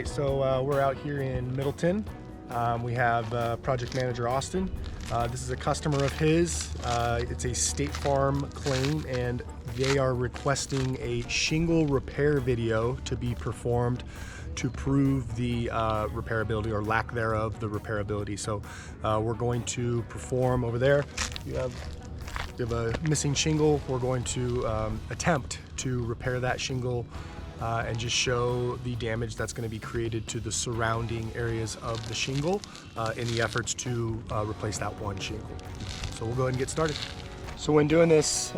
right, so we're out here in Middleton. We have project manager Austin. This is a customer of his. It's a State Farm claim, and they are requesting a shingle repair video to be performed to prove the repairability or lack thereof, the repairability. So we're going to perform over there. You have a missing shingle. We're going to attempt to repair that shingle and just show the damage that's going to be created to the surrounding areas of the shingle in the efforts to replace that one shingle. So we'll go ahead and get started. So when doing this,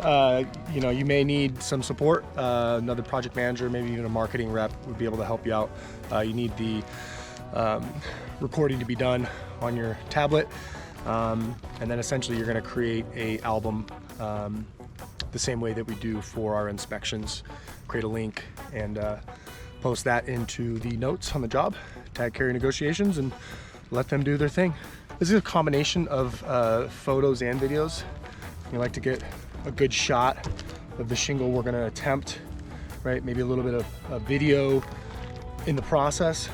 you may need some support. Another project manager, maybe even a marketing rep would be able to help you out. You need the recording to be done on your tablet. And then essentially you're going to create an album the same way that we do for our inspections. Create a link and post that into the notes on the job, tag carrier negotiations, and let them do their thing. This is a combination of photos and videos. You like to get a good shot of the shingle we're going to attempt, right? Maybe a little bit of a video in the process,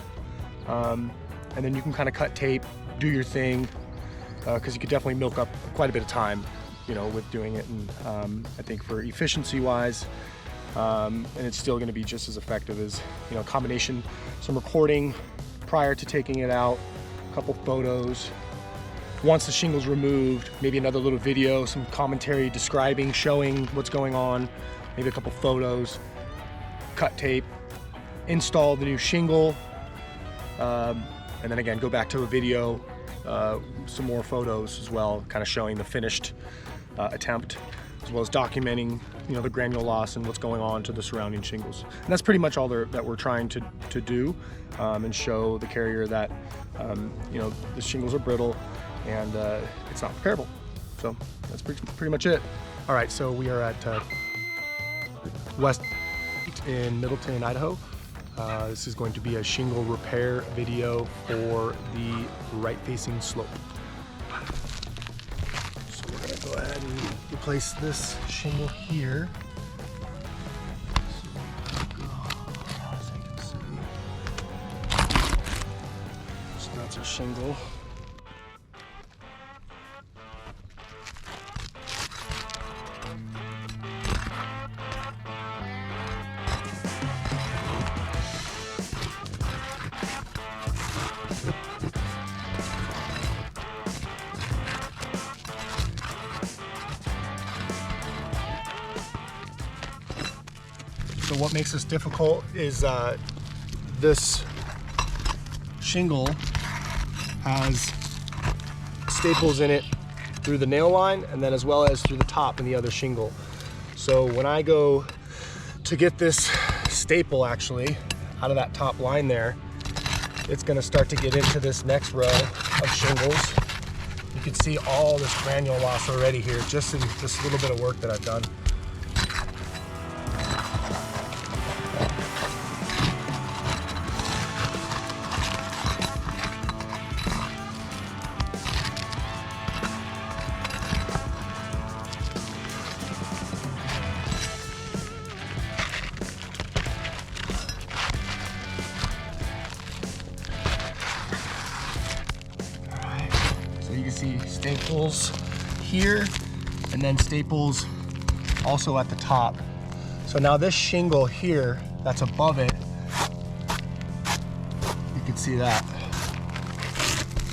and then you can kind of cut tape, do your thing, because you could definitely milk up quite a bit of time, with doing it. And I think for efficiency wise, and it's still going to be just as effective as, a combination, some recording prior to taking it out, a couple photos. Once the shingle's removed, maybe another little video, some commentary describing, showing what's going on, maybe a couple photos, cut tape, install the new shingle, and then again, go back to a video, some more photos as well, kind of showing the finished attempt, as well as documenting, the granule loss and what's going on to the surrounding shingles. And that's pretty much all that we're trying to do, and show the carrier that, the shingles are brittle and it's not repairable. So that's pretty much it. All right, so we are at West in Middleton, Idaho. This is going to be a shingle repair video for the right-facing slope. So we're gonna go ahead and replace this shingle here. So you can see. So that's our shingle. So what makes this difficult is this shingle has staples in it through the nail line and then as well as through the top and the other shingle. So when I go to get this staple actually out of that top line there, it's gonna start to get into this next row of shingles. You can see all this granule loss already here, just in this little bit of work that I've done. You can see staples here and then staples also at the top. So now this shingle here that's above it, you can see that.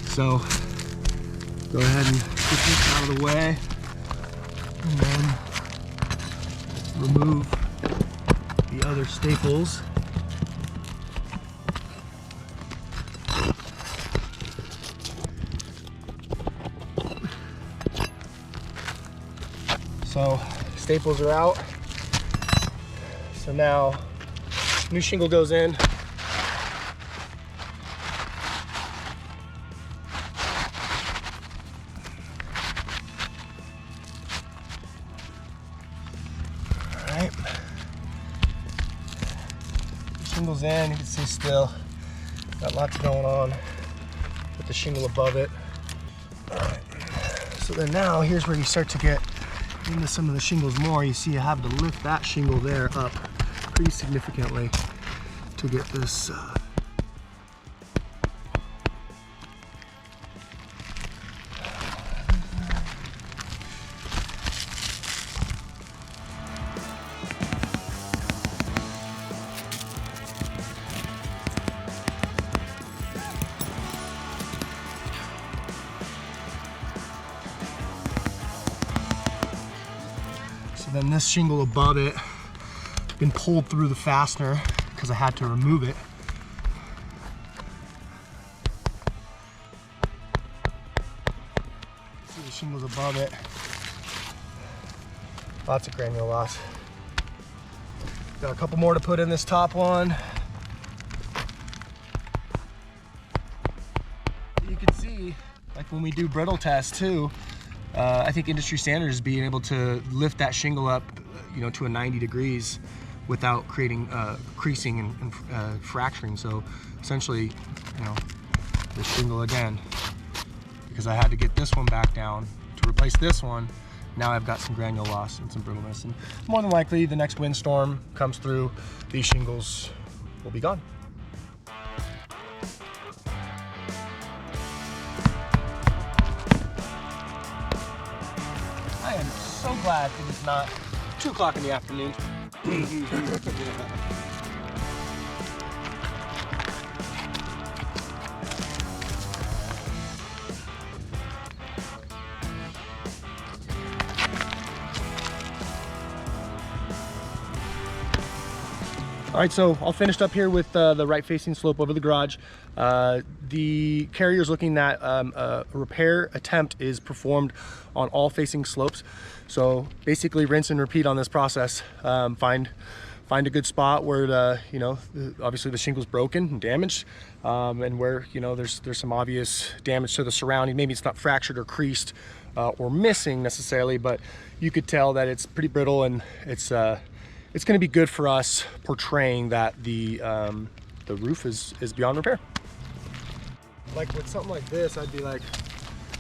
So go ahead and get this out of the way and then remove the other staples. So staples are out. So now new shingle goes in. All right. Shingle's in, you can see still got lots going on with the shingle above it. All right. So then now here's where you start to get into some of the shingles more. You see you have to lift that shingle there up pretty significantly to get this then this shingle above it been pulled through the fastener because I had to remove it. See the shingles above it. Lots of granule loss. Got a couple more to put in this top one. You can see, like when we do brittle tests too, I think industry standard is being able to lift that shingle up, you know, to a 90 degrees without creating creasing and fracturing. So essentially, you know, the shingle again, because I had to get this one back down to replace this one. Now I've got some granule loss and some brittleness, and more than likely the next windstorm comes through, these shingles will be gone. I am so glad it is not 2 o'clock in the afternoon. All right, so all finished up here with the right facing slope over the garage. The carrier is looking that a repair attempt is performed on all facing slopes. So basically rinse and repeat on this process. Find a good spot where you know, obviously the shingle's broken and damaged, and where, you know, there's some obvious damage to the surrounding. Maybe it's not fractured or creased or missing necessarily, but you could tell that it's pretty brittle, and it's going to be good for us portraying that the roof is beyond repair. Like with something like this, I'd be like,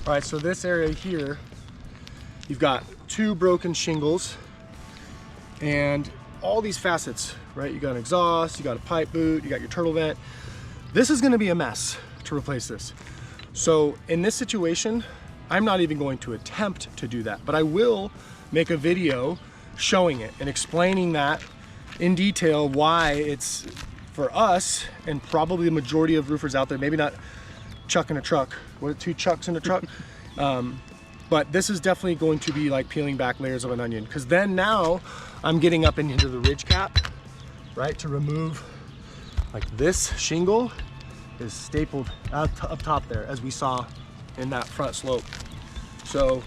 all right, so this area here, you've got 2 broken shingles and all these facets, right? You got an exhaust, you got a pipe boot, you got your turtle vent. This is going to be a mess to replace this. So in this situation, I'm not even going to attempt to do that, but I will make a video showing it and explaining that in detail, why it's, for us and probably the majority of roofers out there, maybe not chuck in a truck, what, 2 chucks in a truck, but this is definitely going to be like peeling back layers of an onion, because then now I'm getting up into the ridge cap, right, to remove, like this shingle is stapled up top there, as we saw in that front slope. So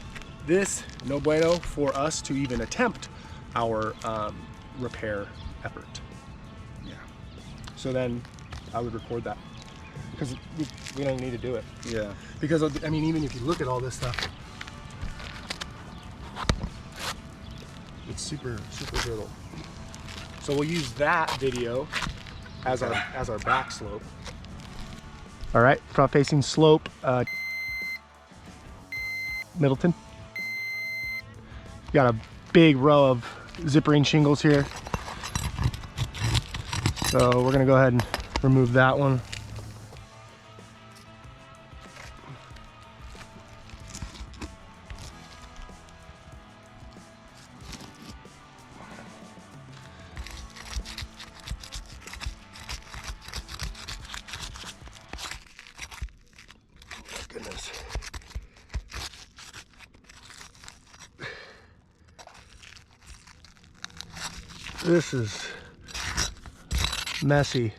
this, no bueno for us to even attempt our repair effort. Yeah. So then I would record that, because we don't need to do it. Yeah. Because I mean, even if you look at all this stuff, it's super brittle. So we'll use that video as our back slope. All right, front facing slope, Middleton. Got a big row of zippering shingles here. So we're gonna go ahead and remove that one. Goodness. This is messy.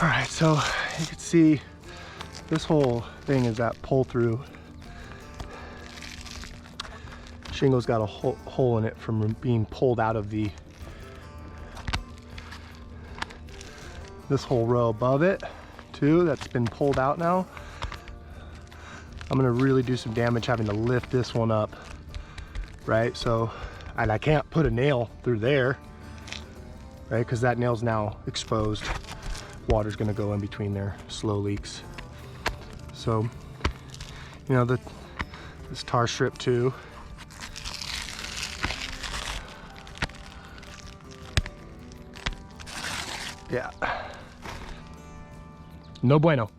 right, so you can see this whole thing is that pull through. Shingle's got a hole in it from being pulled out of this whole row above it too, that's been pulled out now. I'm gonna really do some damage having to lift this one up, right? So, and I can't put a nail through there, right? Because that nail's now exposed. Water's gonna go in between there, slow leaks. So, you know, this tar strip too. Yeah. No bueno.